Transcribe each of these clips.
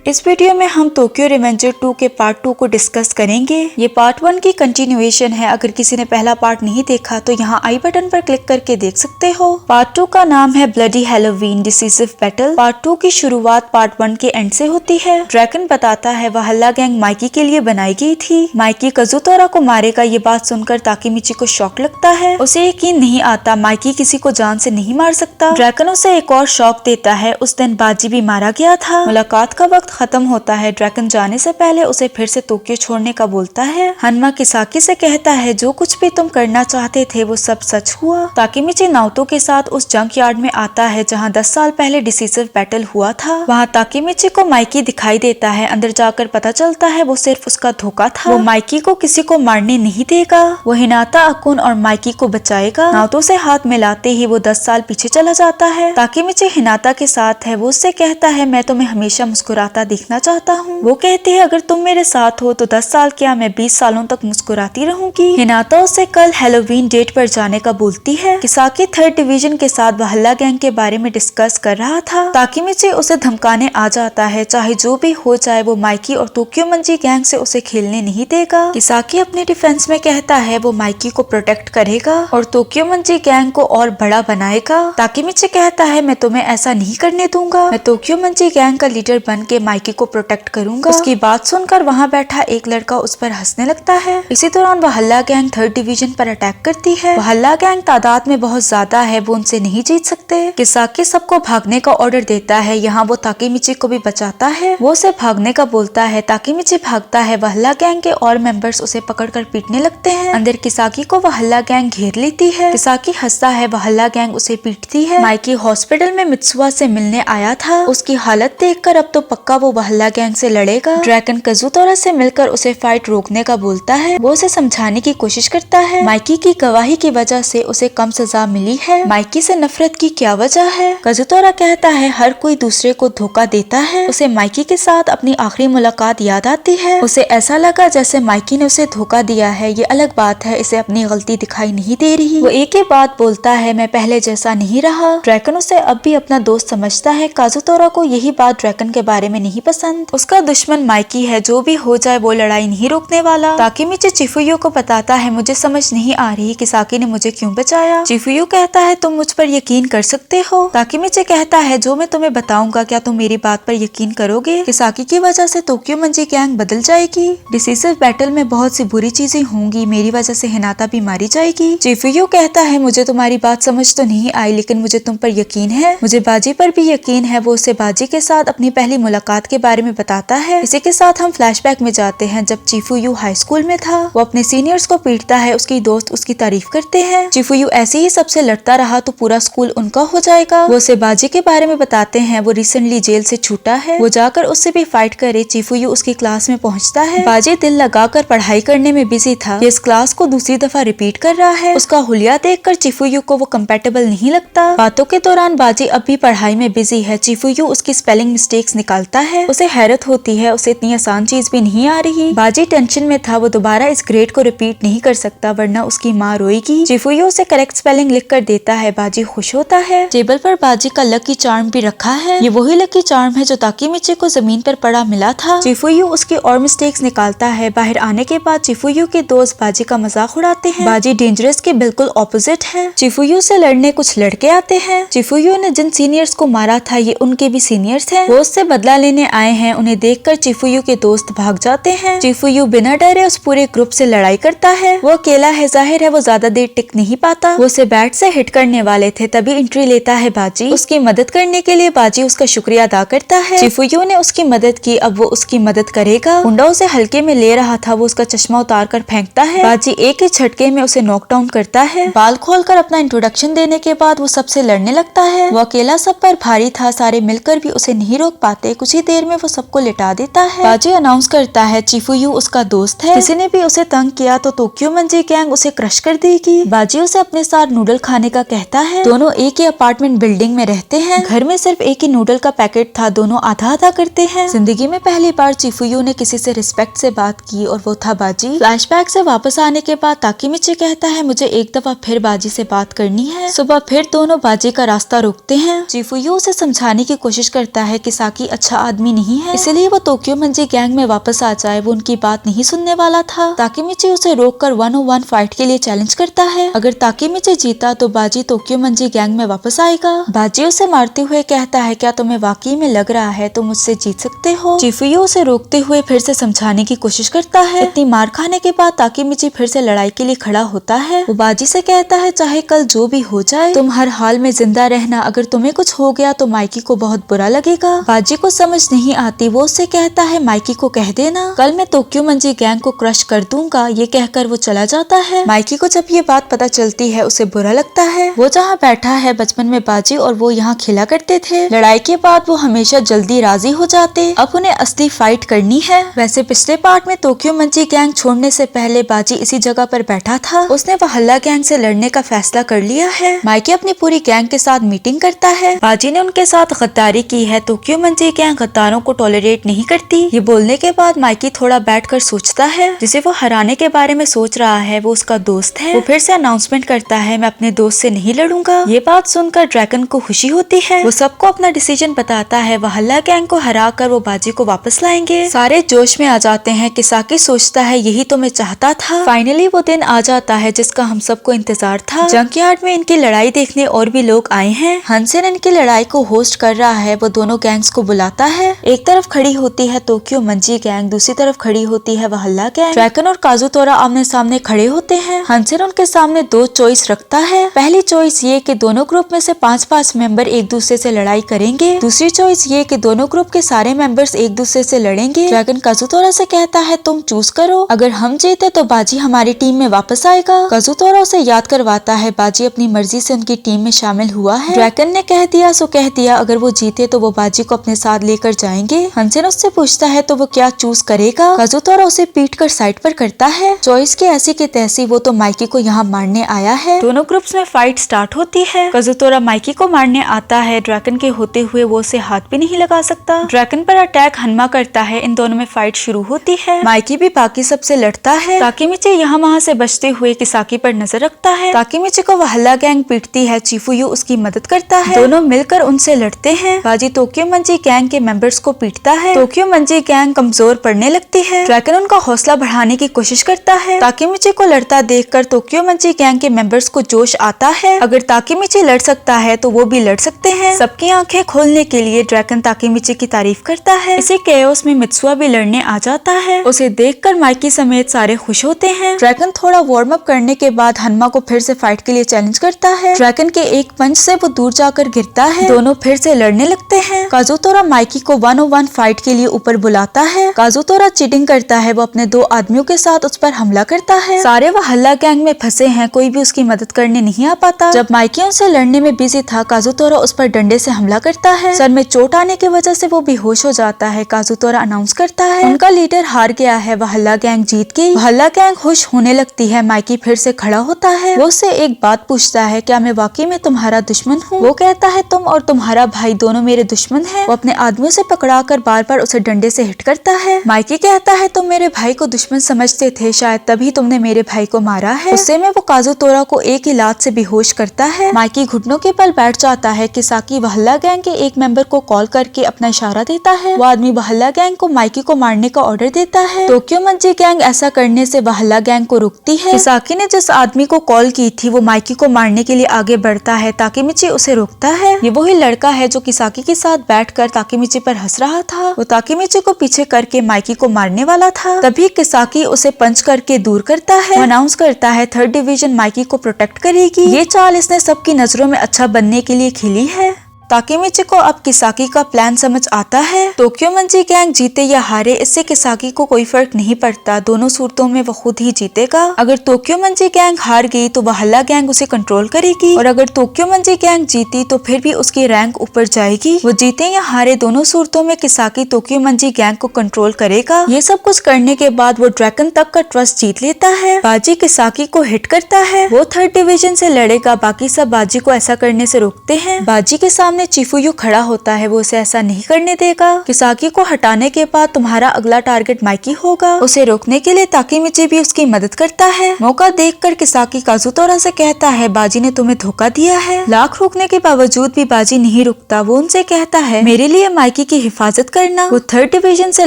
इस वीडियो में हम टोक्यो रिवेंजर 2 के पार्ट 2 को डिस्कस करेंगे। ये पार्ट 1 की कंटिन्यूएशन है। अगर किसी ने पहला पार्ट नहीं देखा तो यहाँ आई बटन पर क्लिक करके देख सकते हो। पार्ट 2 का नाम है bloody Halloween decisive battle. Part 2 की शुरुआत पार्ट 1 के एंड से होती है। ड्रैकन बताता है वह हल्ला गैंग माइकी के लिए बनाई गई थी। माइकी काजुतोरा को मारेगा, ये बात सुनकर ताकेमिची को शॉक लगता है। उसे यकीन नहीं आता माइकी किसी को जान से नहीं मार सकता। ड्रैकन उसे एक और शॉक देता है, उस दिन बाजी भी मारा गया था। मुलाकात का वक्त खत्म होता है। ड्रैकन जाने से पहले उसे फिर से टोक्यो छोड़ने का बोलता है। हनमा किसाकी से कहता है जो कुछ भी तुम करना चाहते थे वो सब सच हुआ। ताकेमिची नाओतो के साथ उस जंक यार्ड में आता है जहाँ 10 साल पहले डिसीसिव बैटल हुआ था। वहाँ ताकेमिची को माइकी दिखाई देता है। अंदर जाकर पता चलता है वो सिर्फ उसका धोखा था। वो माइकी को किसी को मारने नहीं देगा। वो हिनाता अकुन और माइकी को बचाएगा। नाओतो से हाथ मिलाते ही वो 10 साल पीछे चला जाता है। ताकेमिची हिनाता के साथ है। वो उससे कहता है मैं तुम्हें हमेशा मुस्कुराता देखना चाहता हूँ। वो कहती है अगर तुम मेरे साथ हो तो 10 साल क्या मैं 20 सालों तक मुस्कुराती रहूंगी। हिनाता उसे कल हैलोवीन डेट पर जाने का बोलती है। किसाकी 3rd डिवीजन के साथ वह हल्ला गैंग के बारे में डिस्कस कर रहा था। ताकेमिची उसे धमकाने आ जाता है। चाहे जो भी हो जाए वो माइकी और टोक्यो मंजी गैंग से उसे खेलने नहीं देगा। किसाकी अपने डिफेंस में कहता है वो माइकी को प्रोटेक्ट करेगा और टोक्यो मंजी गैंग को और बड़ा बनाएगा। ताकेमिची कहता है मैं तुम्हें ऐसा नहीं करने दूंगा। मैं टोक्यो मंजी गैंग का लीडर बन के माइकी को प्रोटेक्ट करूंगा। उसकी बात सुनकर वहाँ बैठा एक लड़का उस पर हंसने लगता है। इसी दौरान वह हल्ला गैंग 3rd डिवीजन पर अटैक करती है। वह हल्ला गैंग तादाद में बहुत ज्यादा है, वो उनसे नहीं जीत सकते। किसाकी सबको भागने का ऑर्डर देता है। यहाँ वो ताकेमिची को भी बचाता है। वो उसे भागने का बोलता है। ताकेमिची भागता है। वह हल्ला गैंग के और मेंबर्स उसे पकड़कर पीटने लगते हैं। अंदर किसाकी को वह हल्ला गैंग घेर लेती है। किसाकी हंसता है। वह हल्ला गैंग उसे पीटती है। माइकी हॉस्पिटल में मित्सुआ से मिलने आया था। उसकी हालत देखकर अब तो पक्का वो हल्ला गैंग से लड़ेगा। ड्रैकन काजुतोरा से मिलकर उसे फाइट रोकने का बोलता है। वो उसे समझाने की कोशिश करता है। माइकी की गवाही की वजह से उसे कम सजा मिली है। माइकी से नफरत की क्या वजह है? काजुतोरा कहता है हर कोई दूसरे को धोखा देता है। उसे माइकी के साथ अपनी आखिरी मुलाकात याद आती है। उसे ऐसा लगा जैसे माइकी ने उसे धोखा दिया है। ये अलग बात है, इसे अपनी गलती दिखाई नहीं दे रही। वो एक ही बात बोलता है मैं पहले जैसा नहीं रहा। ड्रैकन उसे अब भी अपना दोस्त समझता है। काजुतोरा को यही बात ड्रैकन के बारे में नहीं पसंद। उसका दुश्मन माइकी है। जो भी हो जाए वो लड़ाई नहीं रोकने वाला। ताकेमिची चिफुयो को बताता है मुझे समझ नहीं आ रही किसाकी ने मुझे क्यों बचाया। चिफुयो कहता है तुम मुझ पर यकीन कर सकते हो। ताकेमिची कहता है जो मैं तुम्हें बताऊंगा क्या तुम मेरी बात पर यकीन करोगे? किसाकी की वजह से टोक्यो मंजी गैंग बदल जाएगी। डिसीसिव बैटल में बहुत सी बुरी चीजें होंगी। मेरी वजह से हिनाता भी मारी जाएगी। चिफुयो कहता है मुझे तुम्हारी बात समझ तो नहीं आई लेकिन मुझे तुम पर यकीन है। मुझे बाजी पर भी यकीन है। वो उसे बाजी के साथ अपनी पहली मुलाकात के बारे में बताता है। इसी के साथ हम फ्लैशबैक में जाते हैं जब चिफुयो हाई स्कूल में था। वो अपने सीनियर्स को पीटता है। उसकी दोस्त उसकी तारीफ करते हैं। चिफुयो ऐसे ही सबसे लड़ता रहा तो पूरा स्कूल उनका हो जाएगा। वो उसे बाजी के बारे में बताते हैं। वो रिसेंटली जेल से छूटा है। वो जाकर उससे भी फाइट करे। चिफुयो उसकी क्लास में पहुंचता है। बाजी दिल लगाकर पढ़ाई करने में बिजी था। ये इस क्लास को दूसरी दफा रिपीट कर रहा है। उसका हुलिया देखकर चिफुयो को वो कंपेटेबल नहीं लगता। बातों के दौरान बाजी अब भी पढ़ाई में बिजी है। चिफुयो उसकी स्पेलिंग मिस्टेक्स निकालता है। उसे हैरत होती है उसे इतनी आसान चीज भी नहीं आ रही। बाजी टेंशन में था। वो दोबारा इस ग्रेड को रिपीट नहीं कर सकता वरना उसकी माँ रोएगी। चिफुयो उसे करेक्ट स्पेलिंग लिख कर देता है। बाजी खुश होता है। टेबल पर बाजी का लकी चार्म भी रखा है। ये वही लकी चार्म है जो ताकेमिची को जमीन पर पड़ा मिला था। चिफुयो उसकी और मिस्टेक्स निकालता है। बाहर आने के बाद चिफुयो के दोस्त बाजी का मजाक उड़ाते हैं। बाजी डेंजरस के बिल्कुल ऑपोजिट है। चिफुयो से लड़ने कुछ लड़के आते हैं। चिफुयो ने जिन सीनियर्स को मारा था ये उनके भी सीनियर्स हैं। वो उससे बदला लेने आए हैं। उन्हें देखकर चिफुयो के दोस्त भाग जाते हैं। चिफुयो बिना डरे उस पूरे ग्रुप से लड़ाई करता है। वो अकेला है, जाहिर है वो ज्यादा देर टिक नहीं पाता। वो उसे बैट से हिट करने वाले थे तभी एंट्री लेता है बाजी। उसकी मदद करने के लिए बाजी उसका शुक्रिया अदा करता है। चिफुयो ने उसकी मदद की, अब वो उसकी मदद करेगा। गुंडा उसे हल्के में ले रहा था। वो उसका चश्मा उतार कर फेंकता है। बाजी एक ही झटके में उसे नॉकडाउन करता है। बाल खोलकर अपना इंट्रोडक्शन देने के बाद वो सबसे लड़ने लगता है। वो अकेला सब पर भारी था। सारे मिलकर भी उसे नहीं रोक पाते। कुछ ही देर में वो सबको लिटा देता है। बाजी अनाउंस करता है चिफुयो उसका दोस्त है। किसी ने भी उसे तंग किया तो टोक्यो मंजी गैंग उसे क्रश कर देगी। बाजी उसे अपने साथ नूडल खाने का कहता है। दोनों एक ही अपार्टमेंट बिल्डिंग में रहते हैं। घर में सिर्फ एक ही नूडल का पैकेट था। दोनों आधा आधा करते हैं। जिंदगी में पहली बार चिफुयो ने किसी से रिस्पेक्ट से बात की और वो था बाजी। फ्लैशबैक से वापस आने के बाद ताकेमिची कहता है मुझे एक दफा फिर बाजी से बात करनी है। सुबह फिर दोनों बाजी का रास्ता रोकते हैं। चिफुयो उसे समझाने की कोशिश करता है कि साकी अच्छा आदमी नहीं है, इसलिए वो टोक्यो मंजी गैंग में वापस आ जाए वो उनकी बात नहीं सुनने वाला था। ताकेमिची उसे रोककर 1-on-1 फाइट के लिए चैलेंज करता है। अगर ताकेमिची जीता तो बाजी टोक्यो मंजी गैंग में वापस आएगा। बाजी उसे मारते हुए कहता है, क्या तुम्हें वाकई में लग रहा है तुम मुझसे जीत सकते हो? चिफुयो उसे रोकते हुए फिर से समझाने की कोशिश करता है। इतनी मार खाने के बाद ताकेमिची फिर से लड़ाई के लिए खड़ा होता है। वो बाजी से कहता है, चाहे कल जो भी हो जाए तुम हर हाल में जिंदा रहना, अगर तुम्हें कुछ हो गया तो माइकी को बहुत बुरा लगेगा। बाजी को समझ नहीं आती, वो उससे कहता है माइकी को कह देना कल मैं टोक्यो मंजी गैंग को क्रश कर दूंगा। ये कहकर वो चला जाता है। माइकी को जब ये बात पता चलती है उसे बुरा लगता है। वो जहाँ बैठा है बचपन में बाजी और वो यहाँ खेला करते थे। लड़ाई के बाद वो हमेशा जल्दी राजी हो जाते, अब उन्हें असली फाइट करनी है। वैसे पिछले पार्ट में टोक्यो मंजी गैंग छोड़ने से पहले बाजी इसी जगह पर बैठा था। उसने वहल्ला गैंग से लड़ने का फैसला कर लिया है। माइकी अपनी पूरी गैंग के साथ मीटिंग करता है। बाजी ने उनके साथ गद्दारी की है, टोक्यो मंजी गैंग गद्दारों को टॉलरेट नहीं करती। ये बोलने के बाद माइकी थोड़ा बैठकर सोचता है। जिसे वो हराने के बारे में सोच रहा है वो उसका दोस्त है। वो फिर से अनाउंसमेंट करता है, मैं अपने दोस्त से नहीं लड़ूंगा। ये बात सुनकर ड्रैगन को खुशी होती है। वो सबको अपना डिसीजन बताता है। वहल्ला गैंग को हरा कर वो बाजी को वापस लाएंगे। सारे जोश में आ जाते हैं। किसाकी सोचता है यही तो मैं चाहता था। फाइनली वो दिन आ जाता है जिसका हम सबको इंतजार था। जंकयार्ड में इनकी लड़ाई देखने और भी लोग आए हैं। हंसेन इनकी लड़ाई को होस्ट कर रहा है। वो दोनों गैंग्स को बुलाता है। एक तरफ खड़ी होती है टोक्यो मंजी गैंग, दूसरी तरफ खड़ी होती है वहल्ला गैंग। ड्रैगन और काजुतोरा आमने सामने खड़े होते हैं। हंसेन उनके सामने दो चॉइस रखता है। पहली चॉइस ये कि दोनों ग्रुप में से 5-5 मेंबर एक दूसरे से लड़ाई करेंगे। दूसरी चॉइस ये कि दोनों ग्रुप के सारे मेंबर्स एक दूसरे से लड़ेंगे। ड्रैगन काजुतोरा से कहता है, तुम चूज करो, अगर हम जीते तो बाजी हमारी टीम में वापस आएगा। काजुतोरा उसे याद करवाता है बाजी अपनी मर्जी से उनकी टीम में शामिल हुआ है। ड्रैगन ने कह दिया सो कह दिया, अगर वो जीते तो वो बाजी को अपने साथ लेकर जाएंगे। हंसेन उससे पूछता है तो वो क्या चूज करेगा। काजुतोरा उसे पीट कर साइड पर करता है। चॉइस की ऐसी की तैसी, वो तो माइकी को यहाँ मारने आया है। दोनों ग्रुप्स में फाइट स्टार्ट होती है। काजुतोरा माइकी को मारने आता है। ड्रैगन के होते हुए वो उसे हाथ भी नहीं लगा सकता। ड्रैगन पर अटैक हनमा करता है। इन दोनों में फाइट शुरू होती है। माइकी भी बाकी सबसे लड़ता है। ताकेमिची यहाँ वहाँ से बचते हुए किसाकी पर नजर रखता है। ताकेमिची को वहल्ला गैंग पीटती है। चिफुयो उसकी मदद करता है। दोनों मिलकर उनसे लड़ते हैं। बाजी टोक्यो मंजी गैंग के मेंबर्स को पीटता है। टोक्यो मंजी गैंग कमजोर पड़ने लगती है। ड्रैगन उनका हौसला बढ़ाने की कोशिश करता है। ताकेमिची को लड़ता देखकर टोक्यो मंजी गैंग के मेंबर्स को जोश आता है। अगर ताकेमिची लड़ सकता है तो वो भी लड़ सकते हैं। सबकी आंखें खोलने के लिए ड्रैगन ताकेमिची की तारीफ करता है। इसे केओस में मित्सुआ भी लड़ने आ जाता है। उसे देखकर माइकी समेत सारे खुश होते हैं। ड्रैगन थोड़ा वार्म अप करने के बाद हनमा को फिर से फाइट के लिए चैलेंज करता है। ड्रैगन के एक पंच से वो दूर जाकर गिरता है। दोनों फिर से लड़ने लगते हैं। काजुतोरा माइकी को 1-on-1 फाइट के लिए ऊपर बुलाता है। काजुतोरा चीटिंग करता है। वो अपने 2 आदमियों के साथ उस पर हमला करता है। सारे वहल्ला गैंग में फंसे हैं, कोई भी उसकी मदद करने नहीं आ पाता। जब माइकी उनसे लड़ने में बिजी था, काजुतोरा उस पर डंडे से हमला करता है। सर में चोट आने की वजह से वो बेहोश हो जाता है। काजुतोरा अनाउंस करता है उनका लीडर हार गया है, वहल्ला गैंग जीत गई। वहल्ला गैंग खुश होने लगती है। माइकी फिर से खड़ा होता है। वो उससे एक बात पूछता है, क्या मैं वाकई में तुम्हारा दुश्मन हूँ? वो कहता है, तुम और तुम्हारा भाई दोनों मेरे दुश्मन हैं। वो अपने आदमियों से पकड़ाकर बार बार उसे डंडे से हिट करता है। माइकी कहता है, तुम मेरे भाई को दुश्मन समझते थे, शायद तभी तुमने मेरे भाई को मारा है। गुस्से में वो काजुतोरा को एक ही लात से बेहोश करता है। माइकी घुटनों के बल बैठ जाता है। किसाकी वहल्ला गैंग के एक मेंबर को कॉल करके अपना इशारा देता है। वो आदमी वहल्ला गैंग को माइकी को मारने का ऑर्डर देता है। टोक्यो मंजी गैंग ऐसा करने से वहल्ला गैंग को रुकती है। किसाकी ने जिस आदमी को कॉल की थी वो माइकी को मारने के लिए आगे बढ़ता है। ताकेमिची उसे रोकता है। ये वही लड़का है जो किसाकी के साथ बैठकर ताकेमिची पर हंस रहा था। वो ताकेमिची को पीछे करके माइकी को मारने वाला था। तभी किसाकी उसे पंच करके दूर करता है। अनाउंस करता है 3rd डिवीजन माइकी को प्रोटेक्ट करेगी। ये चाल इसने सबकी नजरों में अच्छा बनने के लिए खेली है। ताकेमिची को अब किसाकी का प्लान समझ आता है। टोक्यो मंजी गैंग जीते या हारे इससे किसाकी को कोई फर्क नहीं पड़ता। दोनों सूरतों में वो खुद ही जीतेगा। अगर टोक्यो मंजी गैंग हार गई तो वहल्ला गैंग उसे कंट्रोल करेगी, और अगर टोक्यो मंजी गैंग जीती तो फिर भी उसकी रैंक ऊपर जाएगी। वो जीते या हारे दोनों सूरतों में किसाकी टोक्यो मंजी गैंग को कंट्रोल करेगा। ये सब कुछ करने के बाद वो ड्रैगन तक का ट्रस्ट जीत लेता है। बाजी किसाकी को हिट करता है। वो 3rd डिवीजन से लड़ेगा। बाकी सब बाजी को ऐसा करने से रोकते हैं। बाजी के सामने सामने चिफुयू खड़ा होता है वो उसे ऐसा नहीं करने देगा। किसाकी को हटाने के बाद तुम्हारा अगला टारगेट माइकी होगा। उसे रोकने के लिए ताकेमिची भी उसकी मदद करता है। मौका देखकर किसाकी काजुतोरा से कहता है बाजी ने तुम्हें धोखा दिया है। लाख रोकने के बावजूद भी बाजी नहीं रुकता। वो उनसे कहता है मेरे लिए माइकी की हिफाजत करना। वो 3rd डिवीजन से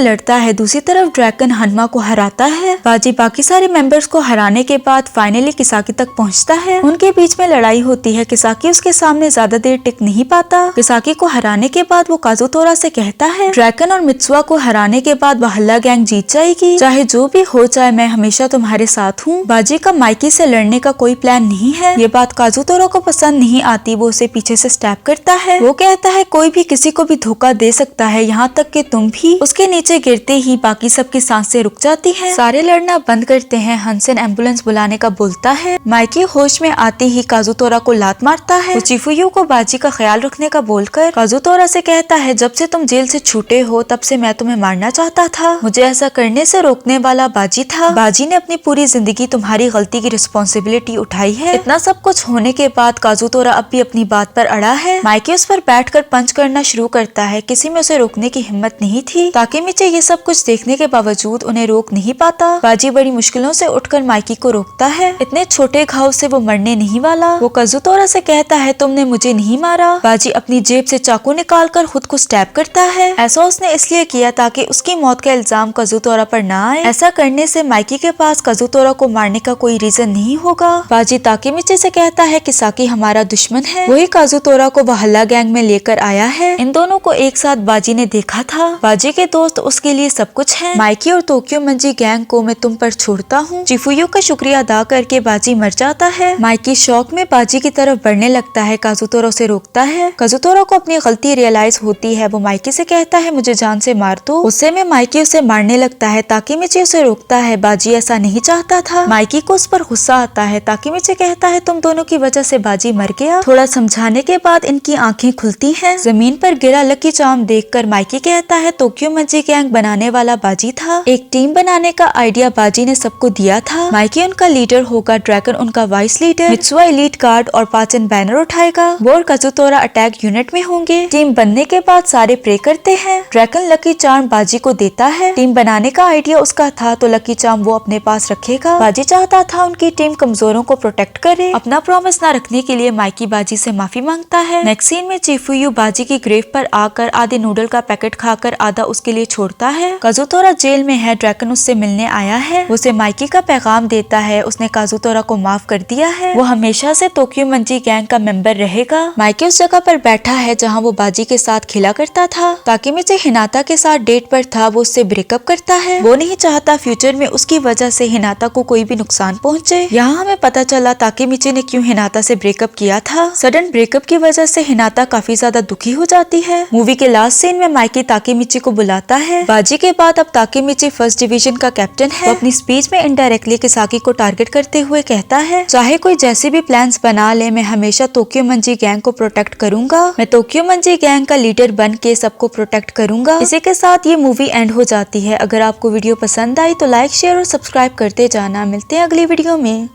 लड़ता है। दूसरी तरफ ड्रैगन हनमा को हराता है। बाजी बाकी सारे मेंबर्स को हराने के बाद फाइनली किसाकी तक पहुंचता है। उनके बीच में लड़ाई होती है। किसाकी उसके सामने ज्यादा देर टिक नहीं पाता। किसाकी को हराने के बाद वो काजुतोरा से कहता है ड्रैगन और मित्सुआ को हराने के बाद वहल्ला गैंग जीत जाएगी। चाहे जो भी हो जाए मैं हमेशा तुम्हारे साथ हूँ। बाजी का माइकी से लड़ने का कोई प्लान नहीं है। ये बात काजुतोरा को पसंद नहीं आती। वो उसे पीछे से स्टैप करता है। वो कहता है कोई भी किसी को भी धोखा दे सकता है, यहाँ तक कि तुम भी। उसके नीचे गिरते ही बाकी सबकी सांसें रुक जाती हैं। सारे लड़ना बंद करते हैं। हंसन एम्बुलेंस बुलाने का बोलता है। माइकी होश में आते ही काजुतोरा को लात मारता है। वो चिफुयू को बाजी का ख्याल रखने का बोलकर काजुतोरा से कहता है जब से तुम जेल से छूटे हो तब से मैं तुम्हें मारना चाहता था। मुझे ऐसा करने से रोकने वाला बाजी था। बाजी ने अपनी पूरी जिंदगी तुम्हारी गलती की रिस्पॉन्सिबिलिटी उठाई है। इतना सब कुछ होने के बाद काजुतोरा अब भी अपनी बात पर अड़ा है। माइकी उस पर बैठकर पंच करना शुरू करता है। किसी में उसे रोकने की हिम्मत नहीं थी। ताकेमिची ये सब कुछ देखने के बावजूद उन्हें रोक नहीं पाता। बाजी बड़ी मुश्किलों से उठकर माइकी को रोकता है। इतने छोटे घाव से वो मरने नहीं वाला। वो काजुतोरा से कहता है तुमने मुझे नहीं मारा। बाजी अपनी जेब से चाकू निकालकर खुद को स्टैब करता है। ऐसा उसने इसलिए किया ताकि उसकी मौत का इल्जाम काजुतोरा पर ना आए। ऐसा करने से माइकी के पास काजुतोरा को मारने का कोई रीजन नहीं होगा। बाजी ताकेमिची से कहता है किसाकी हमारा दुश्मन है। वही काजुतोरा को वहल्ला गैंग में लेकर आया है। इन दोनों को एक साथ बाजी ने देखा था। बाजी के दोस्त उसके लिए सब कुछ है। माइकी और टोक्यो मंजी गैंग को मैं तुम पर छोड़ता हूँ। चिफुयू का शुक्रिया अदा करके बाजी मर जाता है। माइकी शौक में बाजी की तरफ बढ़ने लगता है। काजुतोरा उसे रोकता है। काजुतोरा को अपनी गलती रियलाइज होती है। वो माइकी से कहता है मुझे जान से मार दो। उससे में माइकी उसे मारने लगता है। ताकेमिची उसे रोकता है। बाजी ऐसा नहीं चाहता था। माइकी को उस पर गुस्सा आता है। ताकेमिची कहता है तुम दोनों की वजह से बाजी मर गया। थोड़ा समझाने के बाद इनकी आंखें खुलती हैं। जमीन पर गिरा लकी चार्म देखकर माइकी कहता है टोक्यो मंजी गैंग बनाने वाला बाजी था। एक टीम बनाने का आइडिया बाजी ने सबको दिया था। माइकी उनका लीडर होगा, ड्रैगन उनका vice leader, Mitsuha elite guard और पाचन बैनर उठाएगा। वो और काजुतोरा अटैक यूनिट में होंगे। टीम बनने के बाद सारे प्रे करते हैं। ड्रैगन लकी चार्म बाजी को देता है। टीम बनाने का आइडिया उसका था तो लकी चार्म वो अपने पास रखेगा। बाजी चाहता था उनकी टीम कमजोरों को प्रोटेक्ट करे। अपना प्रॉमिस न रखने के लिए माइकी बाजी से माफी मांगता है। नेक्स्ट सीन में चिफुयू बाजी की ग्रेव पर आकर आधे नूडल का पैकेट खाकर आधा उसके लिए छोड़ता है। काजुतोरा जेल में है। ड्रैगन उससे मिलने आया है। उसे माइकी का पैगाम देता है उसने काजुतोरा को माफ कर दिया है। वो हमेशा से टोक्यो मंजी गैंग का मेंबर रहेगा। माइकी उस जगह पर बैठा है जहाँ वो बाजी के साथ खेला करता था। ताकेमिची हिनाता के साथ डेट पर था। वो उससे ब्रेकअप करता है। वो नहीं चाहता फ्यूचर में उसकी वजह से हिनाता को कोई भी नुकसान पहुँचे। यहाँ हमें पता चला ताकेमिची ने क्यों हिनाता से ब्रेकअप किया था। सडन ब्रेकअप की वजह से हिनाता काफी ज्यादा दुखी हो जाती है। मूवी के लास्ट सीन में माइकी ताकेमिची को बुलाता है। बाजी के बाद अब ताकेमिची 1st डिवीजन का कैप्टन है। वो अपनी स्पीच में इनडायरेक्टली किसाकी को टारगेट करते हुए कहता है चाहे कोई जैसे भी प्लान्स बना ले मैं हमेशा टोक्यो मंजी गैंग को प्रोटेक्ट करूंगा। मैं टोक्यो मंजी गैंग का लीडर बन के सबको प्रोटेक्ट करूंगा। इसी के साथ ये मूवी एंड हो जाती है। अगर आपको वीडियो पसंद आई तो लाइक शेयर और सब्सक्राइब करते जाना। मिलते हैं अगली वीडियो में।